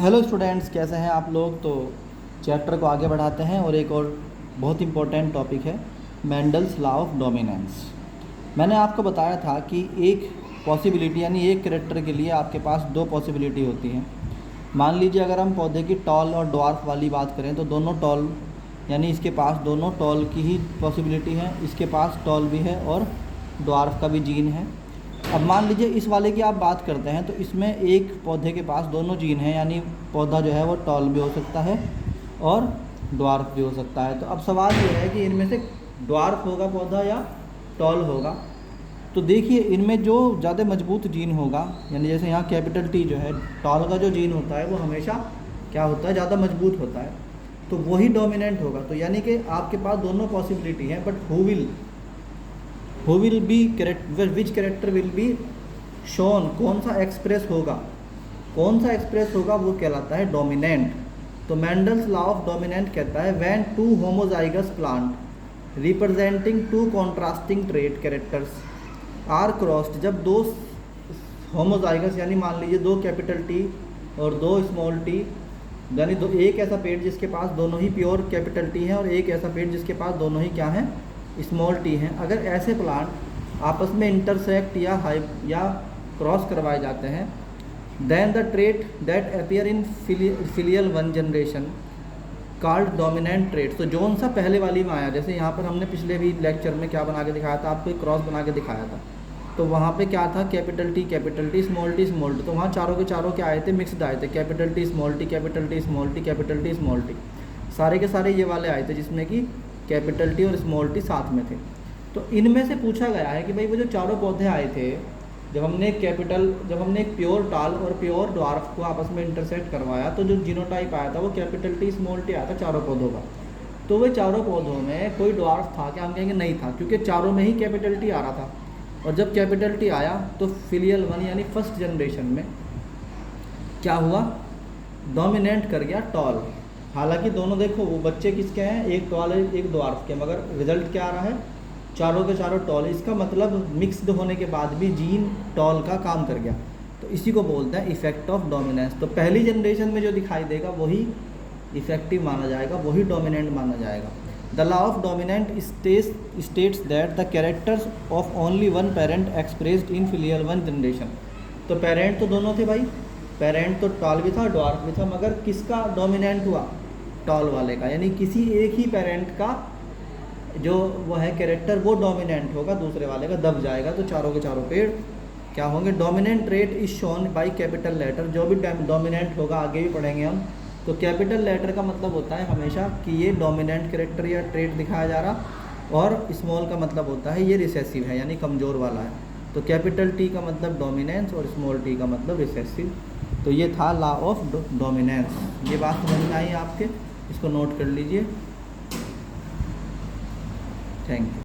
Hello students, कैसे हैं आप लोग। तो चैप्टर को आगे बढ़ाते हैं और एक और बहुत इम्पोर्टेंट टॉपिक है मेंडल्स लॉ ऑफ डोमिनेंस। मैंने आपको बताया था कि एक पॉसिबिलिटी यानी एक कैरेक्टर के लिए आपके पास दो पॉसिबिलिटी होती हैं। मान लीजिए अगर हम पौधे की टॉल और ड्वार्फ वाली बात करें तो दोनों टॉल यानी इसके पास दोनों टॉल की ही पॉसिबिलिटी है, इसके पास टॉल भी है और ड्वार्फ का भी जीन है। अब मान लीजिए इस वाले की आप बात करते हैं तो इसमें एक पौधे के पास दोनों जीन हैं, यानी पौधा जो है वो टॉल भी हो सकता है और ड्वार्फ भी हो सकता है। तो अब सवाल ये है कि इनमें से ड्वार्फ होगा पौधा या टॉल होगा। तो देखिए इनमें जो ज़्यादा मजबूत जीन होगा, यानी जैसे यहाँ कैपिटल टी जो है टॉल का जो जीन होता है वो हमेशा क्या होता है, ज़्यादा मजबूत होता है, तो वही डोमिनेंट होगा। तो यानी कि आपके पास दोनों पॉसिबिलिटी हैं, but who will be which character will be shown, कौन सा एक्सप्रेस होगा वो कहलाता है डोमिनेंट। तो मेंडल्स लॉ ऑफ डोमिनेंट कहता है when two homozygous plant representing two contrasting trait characters are crossed, जब दो होमोजाइगस यानी मान लीजिए दो कैपिटल टी और दो स्मॉल टी, यानी दो एक ऐसा पेड़ जिसके पास दोनों ही प्योर कैपिटल टी है और एक ऐसा पेड़ जिसके पास दोनों ही क्या है, स्मॉल टी हैं। अगर ऐसे प्लांट आपस में इंटरसेक्ट या क्रॉस करवाए जाते हैं, then the trait that appear in filial one generation called dominant trait. तो जोन सा पहले वाली में आया, जैसे यहाँ पर हमने पिछले भी लेक्चर में क्या बना के दिखाया था, आपको एक क्रॉस बना के दिखाया था। तो वहाँ पे क्या था, कैपिटल टी स्मॉल टी, तो वहाँ चारों के चारों क्या आए थे, मिक्सड आए थे, capital T small T, capital T small T, capital T small T, सारे के सारे ये वाले आए थे जिसमें कि कैपिटल टी और स्मॉल टी साथ में थे। तो इनमें से पूछा गया है कि भाई वो जो चारों पौधे आए थे, जब हमने एक प्योर टाल और प्योर ड्वार्फ को आपस में इंटरसेक्ट करवाया तो जो जीनोटाइप आया था वो कैपिटल टी स्मॉल टी आया था चारों पौधों का। तो वे चारों पौधों में कोई ड्वार्फ था क्या, हम कहेंगे नहीं था, क्योंकि चारों में ही कैपिटल टी आ रहा था। और जब कैपिटल टी आया तो फिलियल वन यानी फर्स्ट जनरेशन में क्या हुआ, डोमिनेंट कर गया टॉल। हालांकि दोनों देखो वो बच्चे किसके हैं, एक टॉल एक ड्वार्फ के, मगर रिजल्ट क्या आ रहा है, चारों के चारों टॉल। इसका मतलब मिक्स्ड होने के बाद भी जीन टॉल का काम कर गया। तो इसी को बोलते हैं इफेक्ट ऑफ डोमिनेंस। तो पहली जनरेशन में जो दिखाई देगा वही इफेक्टिव माना जाएगा, वही डोमिनेंट माना जाएगा। The law of dominant states that the characters of only one parent expressed in filial one generation. तो पेरेंट तो दोनों थे भाई, पेरेंट तो टॉल भी था ड्वार्फ भी था, मगर किसका डोमिनेंट हुआ, टॉल वाले का। यानी किसी एक ही पेरेंट का जो वो है कैरेक्टर वो डोमिनेंट होगा, दूसरे वाले का दब जाएगा। तो चारों के चारों पेड़ क्या होंगे, dominant trait is shown by capital letter. जो भी डोमिनेंट होगा आगे भी पढ़ेंगे हम। तो कैपिटल लेटर का मतलब होता है हमेशा कि ये डोमिनेंट कैरेक्टर या ट्रेट दिखाया जा रहा, और स्मॉल का मतलब होता है ये रिसेसिव है यानी कमज़ोर वाला है। तो कैपिटल टी का मतलब डोमिनेंस और स्मॉल टी का मतलब रिसेसिव। तो ये था लॉ ऑफ डोमिनेंस। ये बात समझ में आई आपके, इसको नोट कर लीजिए। Thank you.